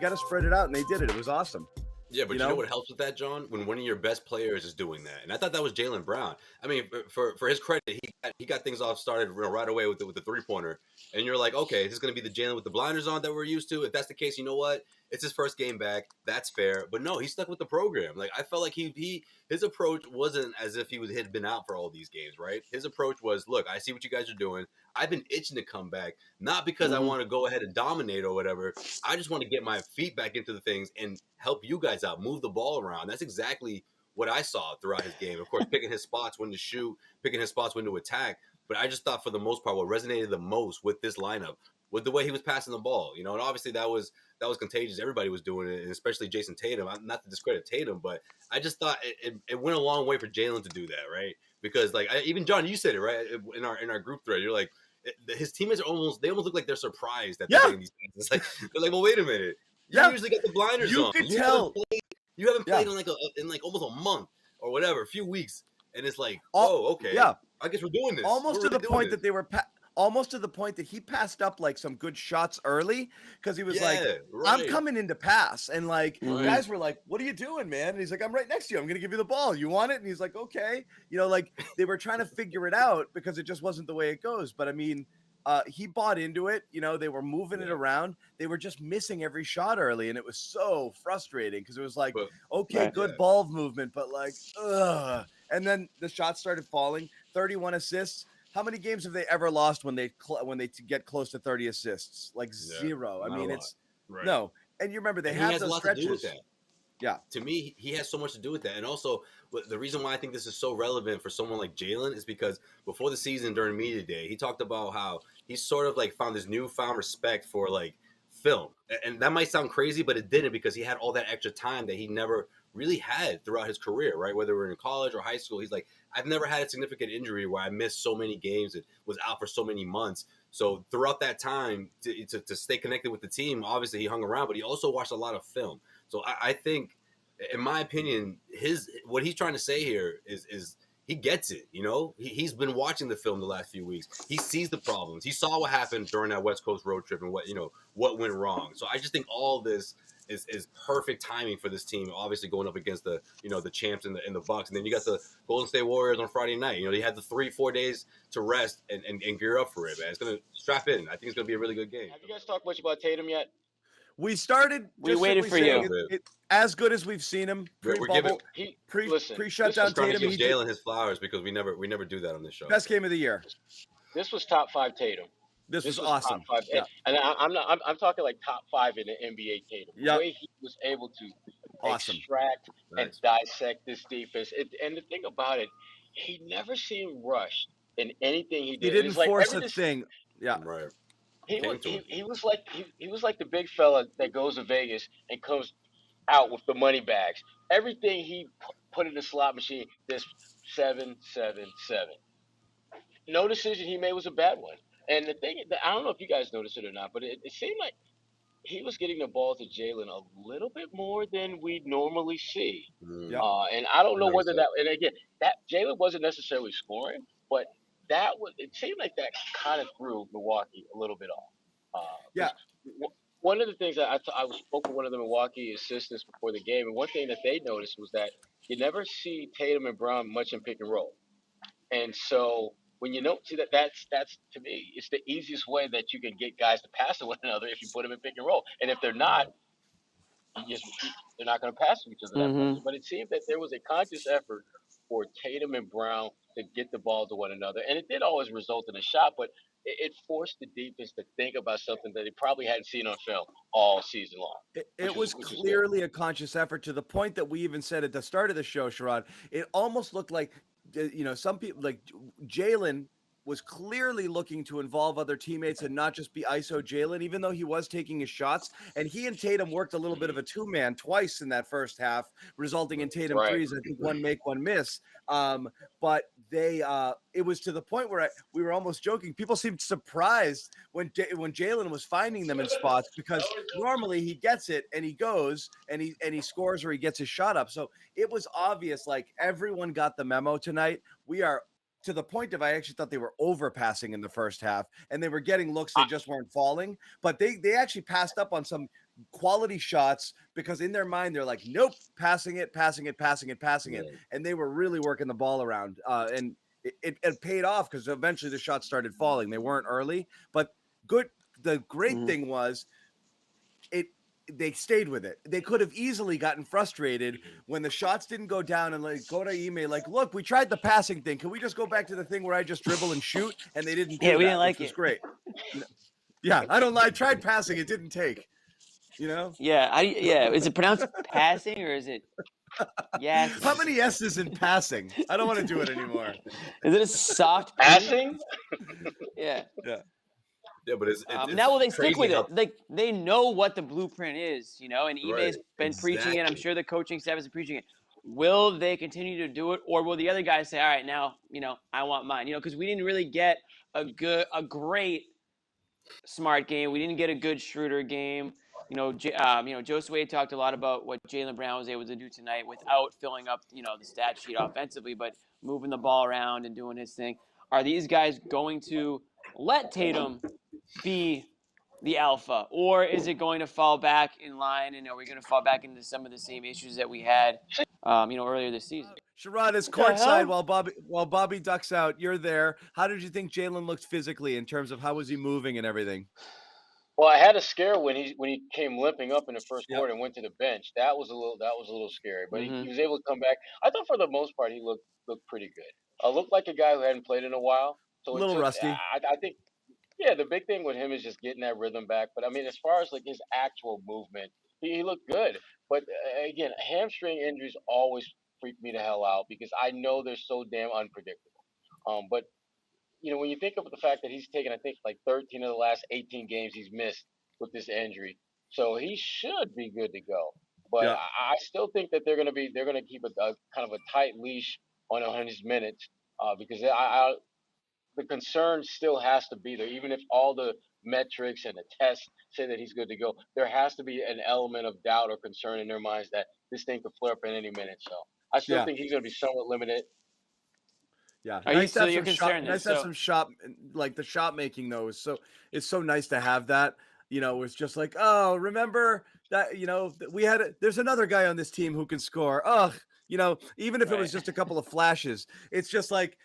got to spread it out, and they did it. It was awesome. Yeah, but you know what helps with that, John? When one of your best players is doing that, and I thought that was Jaylen Brown. I mean, for his credit, he got things off started right away with the 3-pointer, and you're like, okay, this is going to be the Jaylen with the blinders on that we're used to. If that's the case, you know what? It's his first game back. That's fair. But no, he stuck with the program. Like I felt like his approach wasn't as if had been out for all these games, right? His approach was, look, I see what you guys are doing. I've been itching to come back, not because I want to go ahead and dominate or whatever. I just want to get my feet back into the things and help you guys out, move the ball around. That's exactly what I saw throughout his game. Of course, picking his spots when to shoot, picking his spots when to attack. But I just thought for the most part, what resonated the most with this lineup was the way he was passing the ball. And obviously that was contagious. Everybody was doing it, and especially Jayson Tatum. Not to discredit Tatum, but I just thought it went a long way for Jaylen to do that, right? Because even John, you said it right in our group thread. You're like, his teammates almost look like they're surprised that they're getting these games. It's like they're like, well, wait a minute. You usually get the blinders on. You could tell. You haven't played in almost a month or whatever, a few weeks, and it's like, oh, okay. Yeah, I guess we're doing this. Almost to the point that they were. Almost to the point that he passed up like some good shots early because he was I'm coming in to pass. And guys were like, what are you doing, man? And he's like, I'm right next to you. I'm going to give you the ball. You want it? And he's like, okay. They were trying to figure it out because it just wasn't the way it goes. But I mean, he bought into it. They were moving it around. They were just missing every shot early. And it was so frustrating because it was like, good ball movement, but ugh. And then the shots started falling, 31 assists. How many games have they ever lost when they get close to 30 assists? Zero. I mean, it's no. And you remember they have those stretches. Yeah. To me, he has so much to do with that. And also, the reason why I think this is so relevant for someone like Jaylen is because before the season during media day, he talked about how he sort of found this newfound respect for film. And that might sound crazy, but it didn't, because he had all that extra time that he never really had throughout his career, right? Whether we're in college or high school, he's like, I've never had a significant injury where I missed so many games and was out for so many months. So throughout that time, to stay connected with the team, obviously he hung around, but he also watched a lot of film. So I think, in my opinion, what he's trying to say here is he gets it. He's been watching the film the last few weeks. He sees the problems. He saw what happened during that West Coast road trip and what went wrong. So I just think all this is perfect timing for this team. Obviously going up against the champs and the Bucks, and then you got the Golden State Warriors on Friday night. They had the 3-4 days to rest and gear up for it, man. It's gonna strap in. I think it's gonna be a really good game. Have you guys talked much about Tatum yet? We started. We waited for you. As good as we've seen him. Pre-bubble, pre-shutdown Tatum. He Jaylen his flowers because we never do that on this show. Best game of the year. This was top 5 Tatum. This was awesome. Top 5. Yeah. And I'm talking top 5 in the NBA Tatum. The way he was able to extract and dissect this defense. And the thing about it, he never seemed rushed in anything he did. He didn't force a thing. Yeah. Right. He was like the big fella that goes to Vegas and comes out with the money bags. Everything he put in the slot machine, this 7-7-7. No decision he made was a bad one. And the thing, I don't know if you guys noticed it or not, but it seemed like he was getting the ball to Jaylen a little bit more than we normally see. And I don't know whether that, and again, that Jaylen wasn't necessarily scoring, but it seemed like that kind of threw Milwaukee a little bit off. One of the things that I spoke with one of the Milwaukee assistants before the game, and one thing that they noticed was that you never see Tatum and Brown much in pick and roll. And so when you see that's to me, it's the easiest way that you can get guys to pass to one another if you put them in pick and roll. And if they're not, they're not going to pass to each other that much. But it seemed that there was a conscious effort for Tatum and Brown to get the ball to one another. And it did always result in a shot, but it forced the defense to think about something that they probably hadn't seen on film all season long. It was clearly a conscious effort, to the point that we even said at the start of the show, Sherrod, it almost looked like, some people, like Jaylen was clearly looking to involve other teammates and not just be ISO Jaylen, even though he was taking his shots. And he and Tatum worked a little bit of a two-man twice in that first half, resulting in Tatum threes, I think one make, one miss. But it was to the point where we were almost joking. People seemed surprised when Jaylen was finding them in spots, because normally he gets it and he goes and he scores, or he gets his shot up. So it was obvious, like, everyone got the memo tonight. We are to the point of I actually thought they were overpassing in the first half, and they were getting looks, they just weren't falling. But they actually passed up on some quality shots because in their mind they're like, nope, passing it, and they were really working the ball around. And it paid off because eventually the shots started falling. They weren't early, but good. The great thing was they stayed with it. They could have easily gotten frustrated when the shots didn't go down and like go to email like, look, we tried the passing thing. Can we just go back to the thing where I just dribble and shoot? And they didn't do that, we didn't like which was it. great. Yeah, I don't lie. I tried passing. It didn't take. You know? Yeah, is it pronounced passing or is it yes? How many S's in passing? I don't want to do it anymore. Is it a soft passing? Yeah. Yeah, but it's now will they stick with how... it? They know what the blueprint is, you know, and Ime's been preaching it. I'm sure the coaching staff is preaching it. Will they continue to do it, or will the other guys say, all right, now, you know, I want mine, you know, because we didn't really get a great Smart game. We didn't get a good Schroeder game. You know, Joe Sway talked a lot about what Jaylen Brown was able to do tonight without filling up, you know, the stat sheet offensively, but moving the ball around and doing his thing. Are these guys going to let Tatum be the alpha, or is it going to fall back in line, and are we going to fall back into some of the same issues that we had, you know, earlier this season? Sherrod is courtside while Bobby ducks out. You're there. How did you think Jaylen looked physically in terms of how was he moving and everything? Well, I had a scare when he came limping up in the first quarter and went to the bench. That was a little scary, but he was able to come back. I thought for the most part he looked pretty good. Looked like a guy who hadn't played in a while. So a little rusty. I think, yeah, the big thing with him is just getting that rhythm back. But I mean, as far as like his actual movement, he looked good. But again, hamstring injuries always freak me the hell out because I know they're so damn unpredictable. But you know, when you think of the fact that he's taken, I think, like 13 of the last 18 games he's missed with this injury, so he should be good to go. But I still think that they're going to keep a kind of a tight leash on his minutes because the concern still has to be there, even if all the metrics and the tests say that he's good to go. There has to be an element of doubt or concern in their minds that this thing could flare up at any minute. So I still think he's going to be somewhat limited. Yeah, nice to have some shop, like the shot making though is so nice to have that. You know, it's just like, oh, remember that, you know, there's another guy on this team who can score. Ugh, you know, even if it was just a couple of flashes, it's just like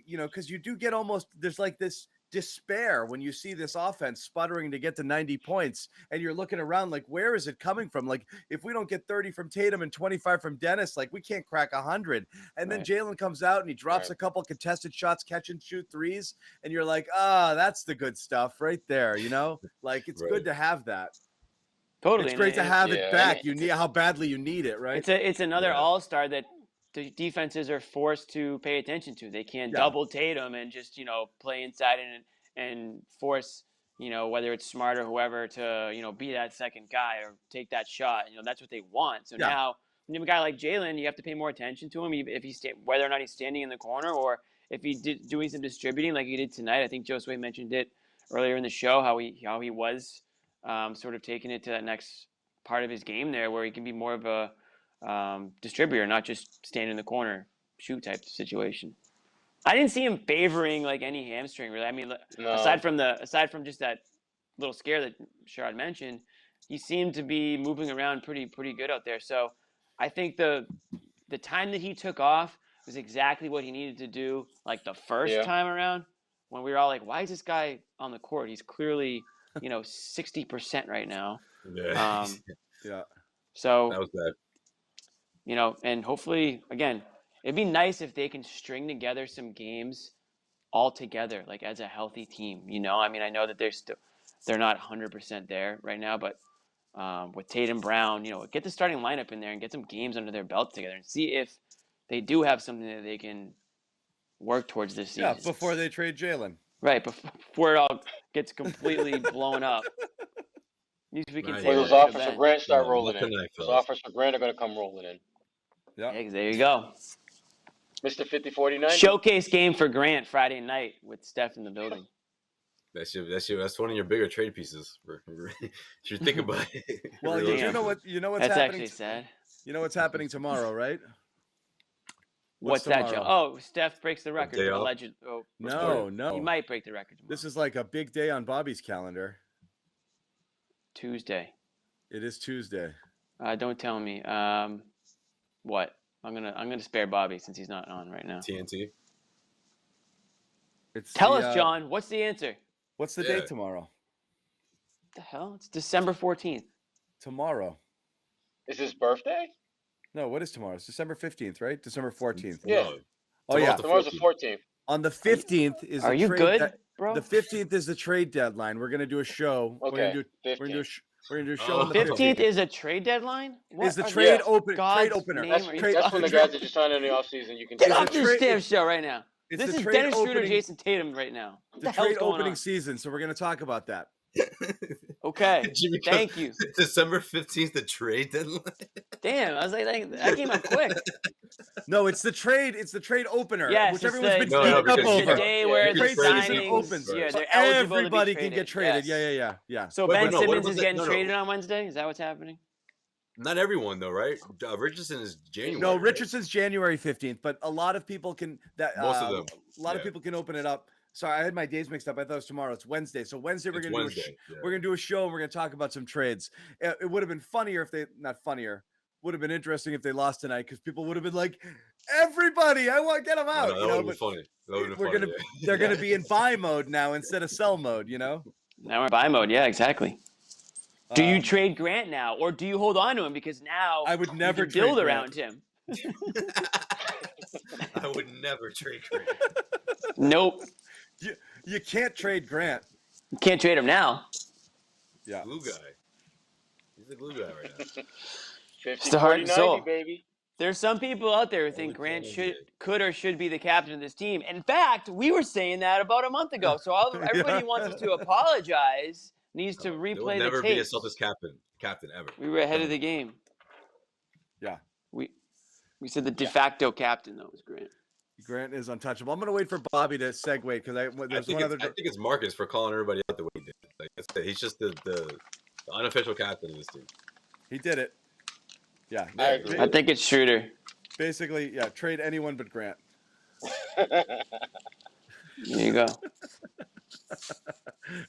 you know, because you do get there's like this despair when you see this offense sputtering to get to 90 points and you're looking around like, where is it coming from? Like, if we don't get 30 from Tatum and 25 from Dennis, like we can't crack 100. And then Jaylen comes out and he drops a couple contested shots, catch and shoot threes, and you're like, that's the good stuff right there, you know? Like, it's good to have that. Totally. It's great to have it back. You need how badly you need it, right? It's another all-star that the defenses are forced to pay attention to. They can't double Tatum and just, you know, play inside and force, you know, whether it's Smart or whoever to, you know, be that second guy or take that shot. You know, that's what they want. So now when you have a guy like Jaylen, you have to pay more attention to him, if whether or not he's standing in the corner or if he's doing some distributing like he did tonight. I think Joe Sway mentioned it earlier in the show, how he was sort of taking it to that next part of his game there where he can be more of a distributor, not just stand in the corner, shoot type situation. I didn't see him favoring like any hamstring really. I mean, aside from just that little scare that Sherrod mentioned, he seemed to be moving around pretty good out there. So I think the time that he took off was exactly what he needed to do. Like the first time around, when we were all like, "Why is this guy on the court? He's clearly, you know, 60% right now." So that was bad. You know, and hopefully, again, it'd be nice if they can string together some games all together, like as a healthy team. You know, I mean, I know that they're not 100% there right now, but with Tatum Brown, you know, get the starting lineup in there and get some games under their belt together and see if they do have something that they can work towards this season. Yeah, before they trade Jaylen. Right, before it all gets completely blown up. We can those offers for Grant start rolling in. Those offers for Grant are going to come rolling in. Yeah, there you go. Mr. 5049. Showcase game for Grant Friday night with Steph in the building. That's one of your bigger trade pieces. Should think about it. Well, you know what's That's happening. Actually sad. You know what's happening tomorrow, right? What's that, John? Oh, Steph breaks the record. Alleged. Oh, no. He might break the record tomorrow. This is like a big day on Bobby's calendar. Tuesday. It is Tuesday. Don't tell me. What? I'm gonna spare Bobby since he's not on right now. TNT. Tell us, John. What's the answer? What's the date tomorrow? What the hell? It's December 14th. Tomorrow. Is his birthday? No, what is tomorrow? It's December 15th, right? December 14th. Yeah. Oh, yeah. Tomorrow's the 14th. On the 15th is Are you good, bro? The 15th is the trade deadline. We're gonna do a show. Okay. We're gonna do a show on the 15th is a trade deadline? What is the trade opener? That's when the guys that just signed in the offseason. You can get off this damn show right now. This is Dennis Schroeder, Jayson Tatum right now. The trade opening season, so we're gonna talk about that. Okay. Thank you. December 15th, the trade deadline. Damn, I was like, that came up quick. No, it's the trade. It's the trade opener. Yes, which everyone's been beating up over. The day where the trade season opens. Yeah, so they're eligible everybody to be can get traded. Yes. Yeah. So Ben Simmons is getting traded on Wednesday. Is that what's happening? Not everyone though, right? Richardson is January. No, Richardson's January 15th, but a lot of people can. Most of them. A lot of people can open it up. Sorry, I had my days mixed up. I thought it was tomorrow. It's Wednesday. So Wednesday we're gonna do a show and we're gonna talk about some trades. It would have been funnier if they not funnier. Would have been interesting if they lost tonight because people would have been like, "Everybody, I want to get them out." That would have been funny. They're gonna be in buy mode now instead of sell mode. Now we're in buy mode. Yeah, exactly. Do you trade Grant now, or do you hold on to him because now I would never build Grant. around him? I would never trade Grant. Nope. You can't trade Grant. You can't trade him now. Yeah. Glue guy. He's the glue guy right now. 50, it's the heart and soul. Baby. There's some people out there who think Grant could or should be the captain of this team. In fact, we were saying that about a month ago. So everybody wants us to apologize. Needs to replay the tape. Never be a Celtics captain ever. We were ahead of the game. Yeah. We said the de facto captain though was Grant. Grant is untouchable. I'm gonna wait for Bobby to segue because I think it's Marcus for calling everybody out the way he did. Like I said, he's just the unofficial captain of this team. He did it. Yeah. I think it's Schroeder. Basically, yeah. Trade anyone but Grant. There you go.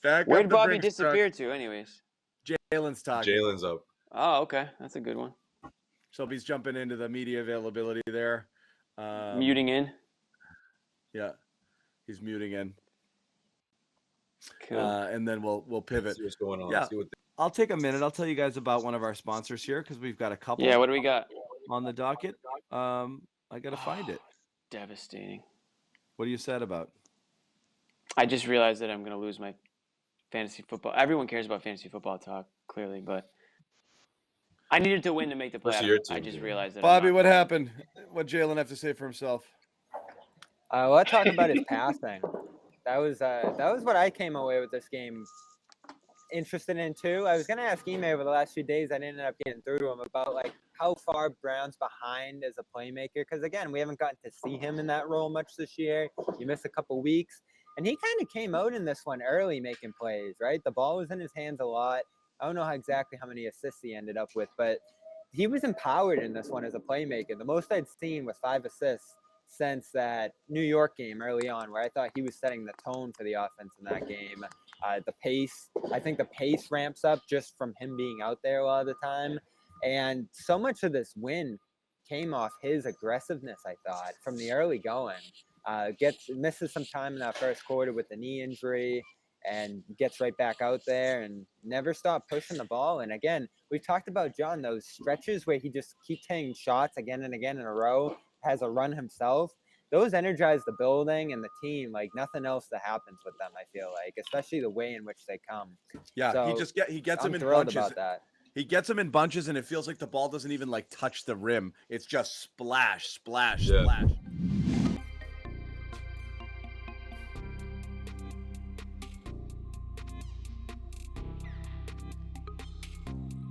Where'd Bobby disappear to, anyways? Jaylen's talking. Jaylen's up. Oh, okay. That's a good one. So he's jumping into the media availability there. Muting in. Yeah, he's muting in. Cool. And then we'll pivot. See what's going on. Yeah. I'll take a minute. I'll tell you guys about one of our sponsors here because we've got a couple. Yeah, what do we got on the docket? I gotta find it. Devastating. What are you sad about? I just realized that I'm gonna lose my fantasy football. Everyone cares about fantasy football talk, clearly, but I needed to win to make the playoffs. I just realized that. Bobby, what happened? What Jaylen have to say for himself? Well, I talk about his passing. That was what I came away with this game interested in too. I was gonna ask Ime over the last few days. I didn't end up getting through to him about like how far Brown's behind as a playmaker. Because again, we haven't gotten to see him in that role much this year. He missed a couple weeks, and he kind of came out in this one early, making plays. Right, the ball was in his hands a lot. I don't know exactly how many assists he ended up with, but he was empowered in this one as a playmaker. The most I'd seen was 5 assists since that New York game early on, where I thought he was setting the tone for the offense in that game. The pace, I think the pace ramps up just from him being out there a lot of the time. And so much of this win came off his aggressiveness, I thought, from the early going. Misses some time in that first quarter with the knee injury and gets right back out there and never stopped pushing the ball. And again, we've talked about John, those stretches where he just keeps taking shots again and again in a row, has a run himself. Those energize the building and the team like nothing else that happens with them, I feel like, especially the way in which they come. Yeah, so he gets them in bunches. About that. He gets them in bunches, and it feels like the ball doesn't even like touch the rim. It's just splash, splash, splash.